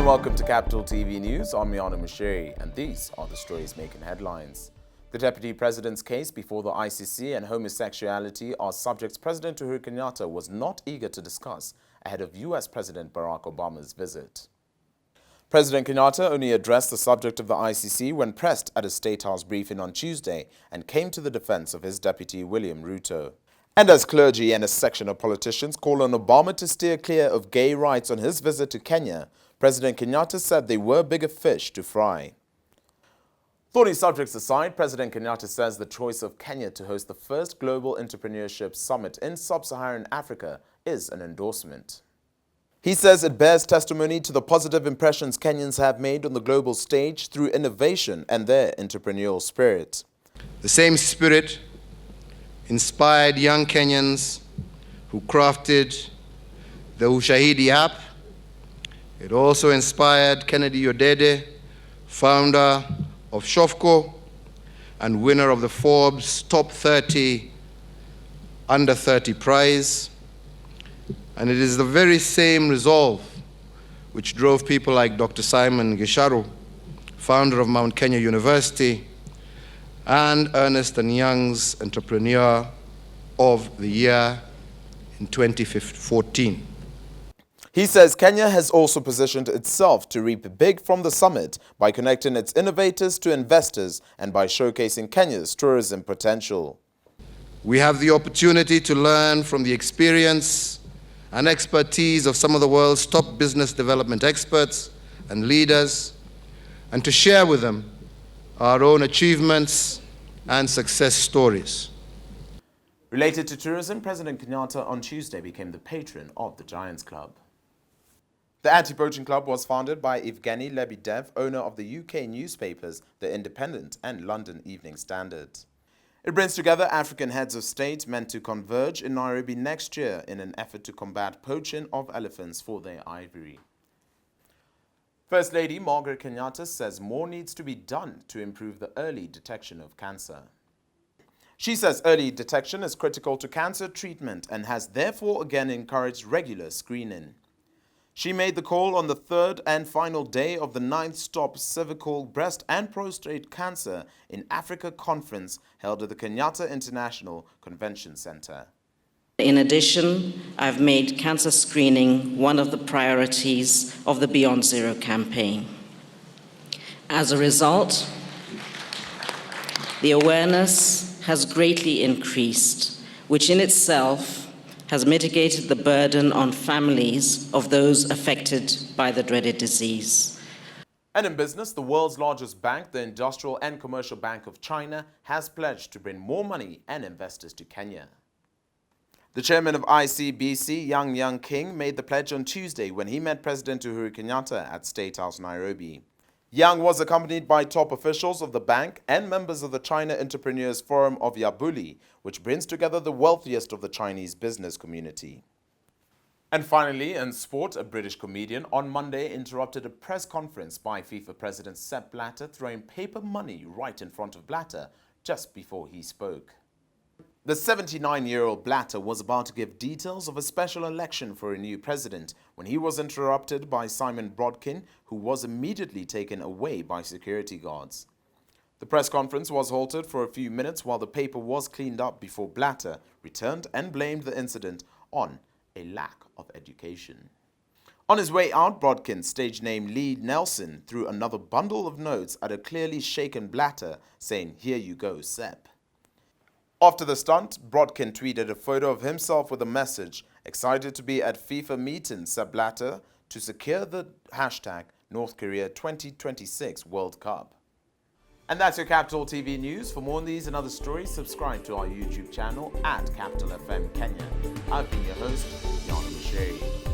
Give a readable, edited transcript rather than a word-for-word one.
welcome to Capital TV News. I'm Miana Mashiri, and these are the stories making headlines. The Deputy President's case before the ICC and homosexuality are subjects President Uhuru Kenyatta was not eager to discuss ahead of US President Barack Obama's visit. President Kenyatta only addressed the subject of the ICC when pressed at a State House briefing on Tuesday and came to the defense of his deputy William Ruto. And as clergy and a section of politicians call on Obama to steer clear of gay rights on his visit to Kenya, President Kenyatta said they were bigger fish to fry. Thorny subjects aside, President Kenyatta says the choice of Kenya to host the first global entrepreneurship summit in Sub-Saharan Africa is an endorsement. He says it bears testimony to the positive impressions Kenyans have made on the global stage through innovation and their entrepreneurial spirit. The same spirit inspired young Kenyans who crafted the Ushahidi app. It also inspired Kennedy Odede, founder of Shofco and winner of the Forbes Top 30 Under 30 prize. And it is the very same resolve which drove people like Dr. Simon Gisharu, founder of Mount Kenya University, and Ernest & Young's Entrepreneur of the Year in 2014. He says Kenya has also positioned itself to reap big from the summit by connecting its innovators to investors and by showcasing Kenya's tourism potential. We have the opportunity to learn from the experience and expertise of some of the world's top business development experts and leaders, and to share with them our own achievements and success stories. Related to tourism, President Kenyatta on Tuesday became the patron of the Giants Club. The Anti-Poaching Club was founded by Evgeny Lebedev, owner of the UK newspapers The Independent and London Evening Standard. It brings together African heads of state meant to converge in Nairobi next year in an effort to combat poaching of elephants for their ivory. First Lady Margaret Kenyatta says more needs to be done to improve the early detection of cancer. She says early detection is critical to cancer treatment and has therefore again encouraged regular screening. She made the call on the third and final day of the 9th Stop Cervical, Breast and Prostate Cancer in Africa conference held at the Kenyatta International Convention Center. In addition, I've made cancer screening one of the priorities of the Beyond Zero campaign. As a result, the awareness has greatly increased, which in itself has mitigated the burden on families of those affected by the dreaded disease. And in business, the world's largest bank, the Industrial and Commercial Bank of China, has pledged to bring more money and investors to Kenya. The chairman of ICBC, Yang King, made the pledge on Tuesday when he met President Uhuru Kenyatta at State House, Nairobi. Yang was accompanied by top officials of the bank and members of the China Entrepreneurs Forum of Yabuli, which brings together the wealthiest of the Chinese business community. And finally, in sport, a British comedian on Monday interrupted a press conference by FIFA President Sepp Blatter, throwing paper money right in front of Blatter just before he spoke. The 79-year-old Blatter was about to give details of a special election for a new president when he was interrupted by Simon Brodkin, who was immediately taken away by security guards. The press conference was halted for a few minutes while the paper was cleaned up before Blatter returned and blamed the incident on a lack of education. On his way out, Brodkin, stage name Lee Nelson, threw another bundle of notes at a clearly shaken Blatter, saying, "Here you go, Sepp." After the stunt, Brodkin tweeted a photo of himself with a message, excited to be at FIFA meeting Sepp Blatter to secure the hashtag North Korea 2026 World Cup. And that's your Capital TV News. For more on these and other stories, subscribe to our YouTube channel at Capital FM Kenya. I've been your host, Miana Mashiri.